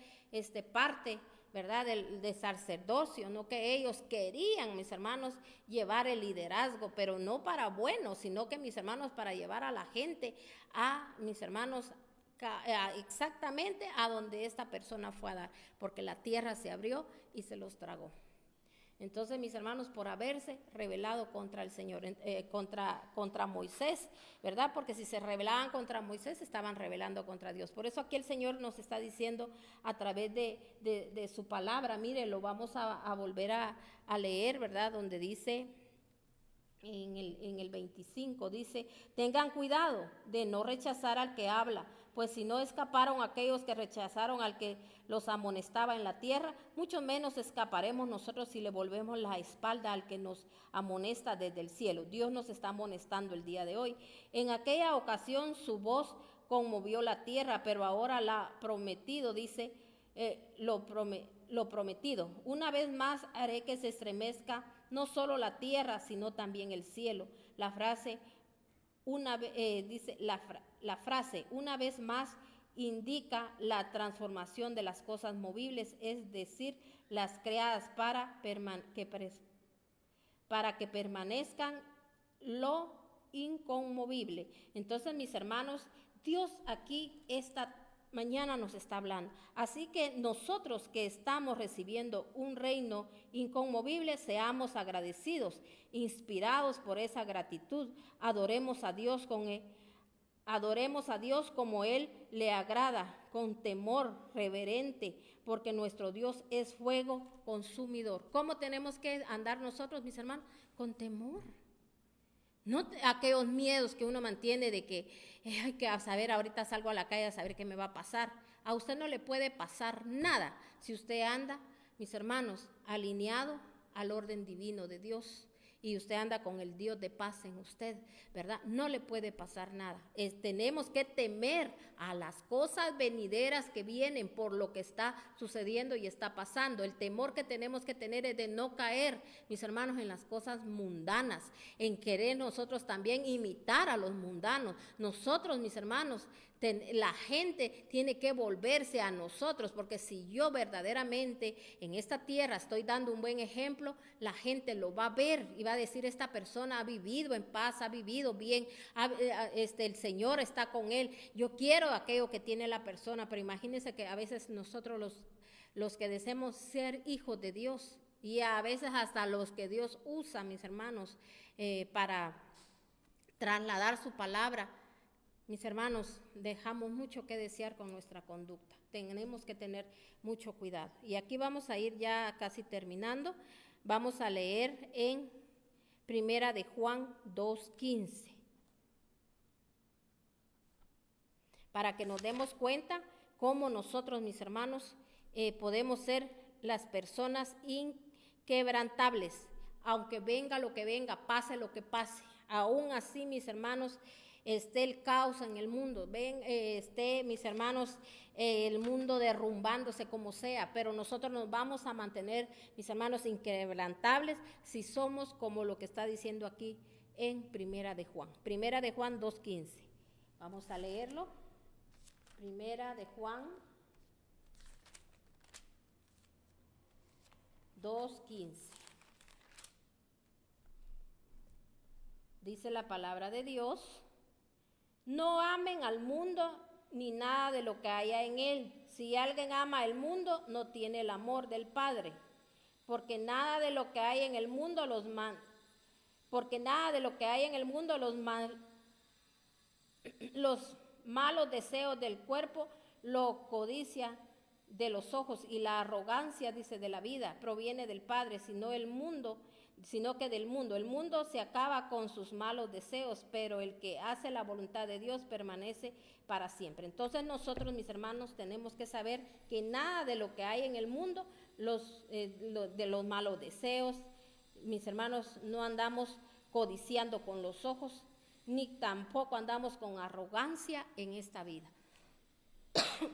Speaker 1: parte, ¿verdad?, de sacerdocio, no, que ellos querían, mis hermanos, llevar el liderazgo, pero no para bueno, sino que, mis hermanos, para llevar a la gente mis hermanos, exactamente a donde esta persona fue a dar, porque la tierra se abrió y se los tragó. Entonces, mis hermanos, por haberse rebelado contra el Señor, contra Moisés, ¿verdad? Porque si se rebelaban contra Moisés, estaban rebelando contra Dios. Por eso aquí el Señor nos está diciendo a través de su palabra, mire, lo vamos a volver a leer, ¿verdad? Donde dice, en el 25, dice, tengan cuidado de no rechazar al que habla, pues si no escaparon aquellos que rechazaron al que los amonestaba en la tierra, mucho menos escaparemos nosotros si le volvemos la espalda al que nos amonesta desde el cielo. Dios nos está amonestando el día de hoy. En aquella ocasión su voz conmovió la tierra, pero ahora la prometido, dice, lo prometido. Una vez más haré que se estremezca no solo la tierra, sino también el cielo. La frase, la frase, una vez más, indica la transformación de las cosas movibles, es decir, las creadas para que permanezcan lo inconmovible. Entonces, mis hermanos, Dios aquí esta mañana nos está hablando. Así que nosotros que estamos recibiendo un reino inconmovible, seamos agradecidos, inspirados por esa gratitud. Adoremos a Dios como Él le agrada, con temor reverente, porque nuestro Dios es fuego consumidor. ¿Cómo tenemos que andar nosotros, mis hermanos? Con temor. No aquellos miedos que uno mantiene de que hay que saber, ahorita salgo a la calle a saber qué me va a pasar. A usted no le puede pasar nada si usted anda, mis hermanos, alineado al orden divino de Dios. Y usted anda con el Dios de paz en usted, ¿verdad? No le puede pasar nada. Tenemos que temer a las cosas venideras que vienen por lo que está sucediendo y está pasando. El temor que tenemos que tener es de no caer, mis hermanos, en las cosas mundanas, en querer nosotros también imitar a los mundanos. Nosotros, mis hermanos, la gente tiene que volverse a nosotros, porque si yo verdaderamente en esta tierra estoy dando un buen ejemplo, la gente lo va a ver y va a decir, esta persona ha vivido en paz, ha vivido bien, el Señor está con él. Yo quiero aquello que tiene la persona, pero imagínense que a veces nosotros los que deseamos ser hijos de Dios, y a veces hasta los que Dios usa, mis hermanos, para trasladar su palabra, mis hermanos, dejamos mucho que desear con nuestra conducta. Tenemos que tener mucho cuidado. Y aquí vamos a ir ya casi terminando. Vamos a leer en Primera de Juan 2:15. Para que nos demos cuenta cómo nosotros, mis hermanos, podemos ser las personas inquebrantables. Aunque venga lo que venga, pase lo que pase. Aún así, mis hermanos, esté el caos en el mundo, esté, mis hermanos, el mundo derrumbándose como sea, pero nosotros nos vamos a mantener, mis hermanos, inquebrantables si somos como lo que está diciendo aquí en Primera de Juan 2:15. Vamos a leerlo. Primera de Juan 2:15. Dice la palabra de Dios: no amen al mundo ni nada de lo que haya en él. Si alguien ama el mundo, no tiene el amor del Padre, porque nada de lo que hay en el mundo los malos deseos del cuerpo, lo codicia de los ojos y la arrogancia, dice, de la vida, proviene del Padre, sino que del mundo. El mundo se acaba con sus malos deseos, pero el que hace la voluntad de Dios permanece para siempre. Entonces nosotros, mis hermanos, tenemos que saber que nada de lo que hay en el mundo, de los malos deseos, mis hermanos, no andamos codiciando con los ojos, ni tampoco andamos con arrogancia en esta vida.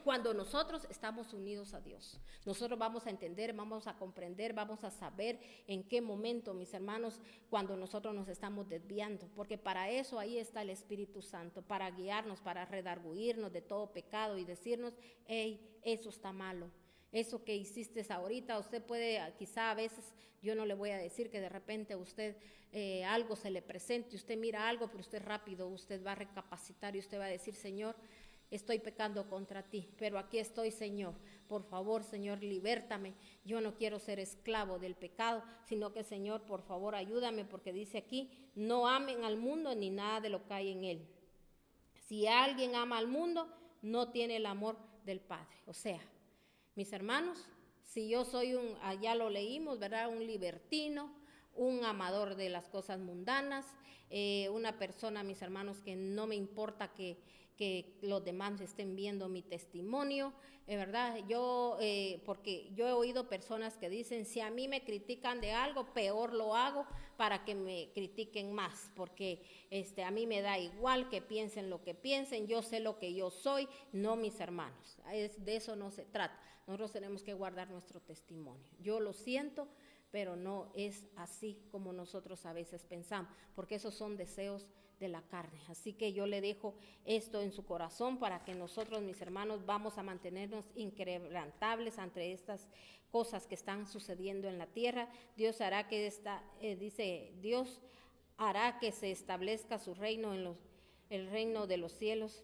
Speaker 1: Cuando nosotros estamos unidos a Dios, nosotros vamos a entender, vamos a comprender, vamos a saber en qué momento, mis hermanos, cuando nosotros nos estamos desviando, porque para eso ahí está el Espíritu Santo, para guiarnos, para redarguirnos de todo pecado y decirnos, hey, eso está malo. Eso que hiciste ahorita, usted puede, quizá a veces, yo no le voy a decir que de repente a usted algo se le presente, usted mira algo, pero usted rápido, usted va a recapacitar y usted va a decir, Señor, estoy pecando contra ti, pero aquí estoy, Señor. Por favor, Señor, libértame. Yo no quiero ser esclavo del pecado, sino que, Señor, por favor, ayúdame, porque dice aquí, no amen al mundo ni nada de lo que hay en él. Si alguien ama al mundo, no tiene el amor del Padre. O sea, mis hermanos, si yo soy ya lo leímos, ¿verdad? Un libertino, un amador de las cosas mundanas, una persona, mis hermanos, que no me importa que los demás estén viendo mi testimonio, ¿verdad? Porque yo he oído personas que dicen, si a mí me critican de algo, peor lo hago para que me critiquen más, porque a mí me da igual que piensen lo que piensen, yo sé lo que yo soy, no mis hermanos. De eso no se trata. Nosotros tenemos que guardar nuestro testimonio. Yo lo siento, pero no es así como nosotros a veces pensamos, porque esos son deseos de la carne. Así que yo le dejo esto en su corazón para que nosotros, mis hermanos, vamos a mantenernos inquebrantables ante estas cosas que están sucediendo en la tierra. Dios hará que Dios hará que se establezca su reino el reino de los cielos.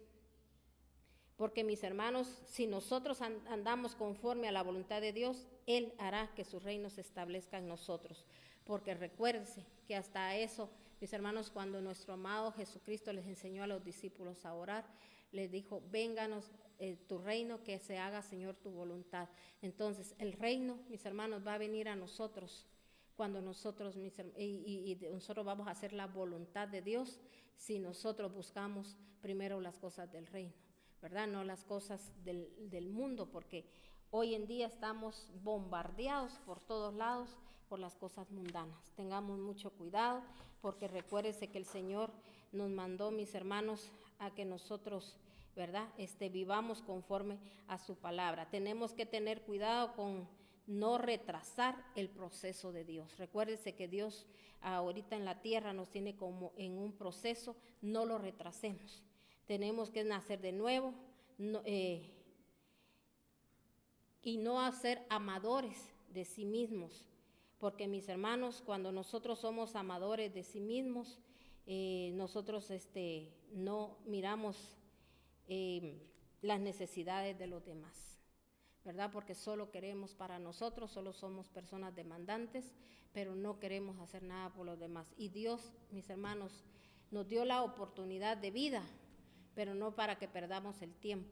Speaker 1: Porque, mis hermanos, si nosotros andamos conforme a la voluntad de Dios, Él hará que su reino se establezca en nosotros. Porque recuérdense que hasta eso, mis hermanos, cuando nuestro amado Jesucristo les enseñó a los discípulos a orar, les dijo, vénganos tu reino, que se haga, Señor, tu voluntad. Entonces, el reino, mis hermanos, va a venir a nosotros cuando nosotros, nosotros vamos a hacer la voluntad de Dios si nosotros buscamos primero las cosas del reino, ¿verdad? No las cosas del mundo, porque hoy en día estamos bombardeados por todos lados por las cosas mundanas. Tengamos mucho cuidado, porque recuérdese que el Señor nos mandó, mis hermanos, a que nosotros, ¿verdad? Vivamos conforme a su palabra. Tenemos que tener cuidado con no retrasar el proceso de Dios. Recuérdese que Dios ahorita en la tierra nos tiene como en un proceso, no lo retrasemos. Tenemos que nacer de nuevo y no ser amadores de sí mismos, porque, mis hermanos, cuando nosotros somos amadores de sí mismos, nosotros no miramos las necesidades de los demás, ¿verdad? Porque solo queremos para nosotros, solo somos personas demandantes, pero no queremos hacer nada por los demás. Y Dios, mis hermanos, nos dio la oportunidad de vida, pero no para que perdamos el tiempo.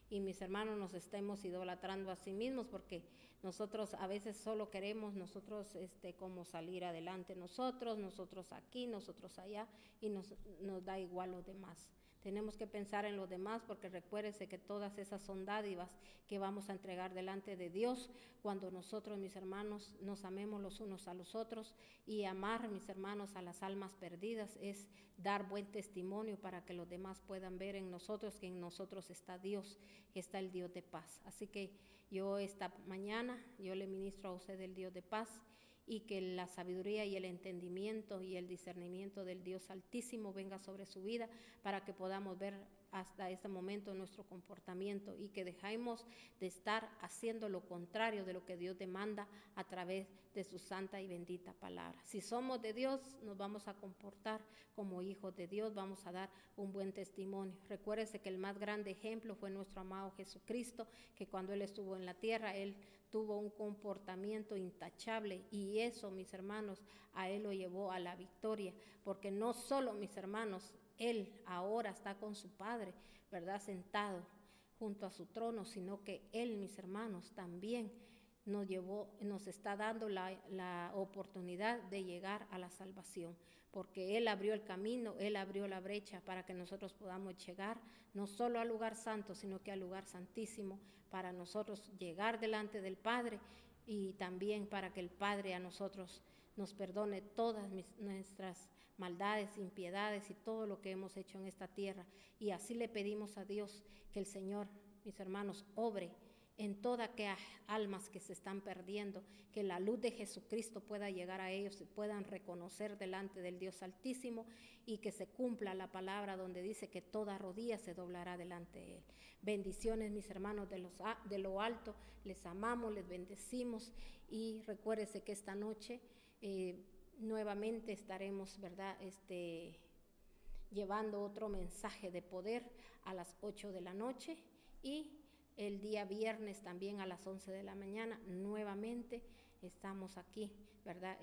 Speaker 1: Y, mis hermanos, nos estemos idolatrando a sí mismos, porque nosotros a veces solo queremos nosotros como salir adelante, nosotros aquí, nosotros allá, y nos da igual los demás. Tenemos que pensar en los demás, porque recuérdese que todas esas son dádivas que vamos a entregar delante de Dios cuando nosotros, mis hermanos, nos amemos los unos a los otros. Y amar, mis hermanos, a las almas perdidas es dar buen testimonio para que los demás puedan ver en nosotros que en nosotros está Dios, que está el Dios de paz. Así que yo esta mañana, yo le ministro a usted el Dios de paz, y que la sabiduría y el entendimiento y el discernimiento del Dios Altísimo venga sobre su vida, para que podamos ver hasta este momento nuestro comportamiento, y que dejemos de estar haciendo lo contrario de lo que Dios demanda a través de su santa y bendita palabra. Si somos de Dios, nos vamos a comportar como hijos de Dios, vamos a dar un buen testimonio. Recuérdese que el más grande ejemplo fue nuestro amado Jesucristo, que cuando Él estuvo en la tierra, Él tuvo un comportamiento intachable, y eso, mis hermanos, a Él lo llevó a la victoria, porque no solo, mis hermanos, Él ahora está con su Padre, ¿verdad?, sentado junto a su trono, sino que Él, mis hermanos, también nos está dando la oportunidad de llegar a la salvación, porque Él abrió el camino, Él abrió la brecha para que nosotros podamos llegar no solo al lugar santo, sino que al lugar santísimo, para nosotros llegar delante del Padre, y también para que el Padre a nosotros nos perdone todas nuestras maldades, impiedades y todo lo que hemos hecho en esta tierra. Y así le pedimos a Dios que el Señor, mis hermanos, obre en todas aquellas almas que se están perdiendo, que la luz de Jesucristo pueda llegar a ellos y puedan reconocer delante del Dios Altísimo, y que se cumpla la palabra donde dice que toda rodilla se doblará delante de Él. Bendiciones, mis hermanos, de lo alto, les amamos, les bendecimos, y recuérdese que esta noche nuevamente estaremos, ¿verdad?, llevando otro mensaje de poder a las 8 de la noche y el día viernes también a las 11 de la mañana nuevamente estamos aquí, ¿verdad?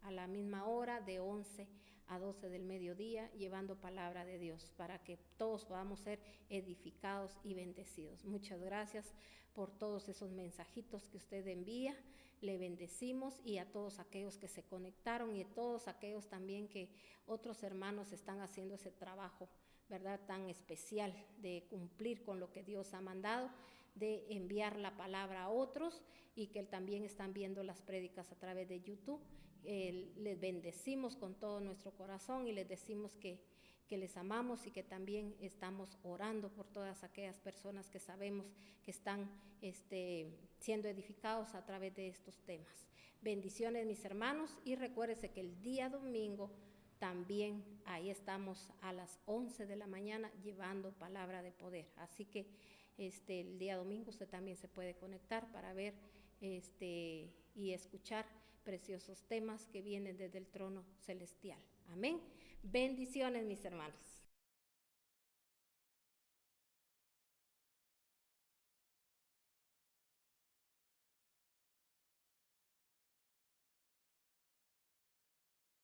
Speaker 1: A la misma hora de 11 a 12 del mediodía llevando palabra de Dios para que todos podamos ser edificados y bendecidos. Muchas gracias por todos esos mensajitos que usted envía. Le bendecimos y a todos aquellos que se conectaron y a todos aquellos también que otros hermanos están haciendo ese trabajo, ¿verdad? Tan especial de cumplir con lo que Dios ha mandado, de enviar la palabra a otros y que también están viendo las prédicas a través de YouTube. Les bendecimos con todo nuestro corazón y les decimos que les amamos y que también estamos orando por todas aquellas personas que sabemos que están siendo edificados a través de estos temas. Bendiciones, mis hermanos, y recuérdense que el día domingo también ahí estamos a las 11 de la mañana llevando palabra de poder. Así que el día domingo usted también se puede conectar para ver y escuchar preciosos temas que vienen desde el trono celestial. Amén. Bendiciones, mis hermanos.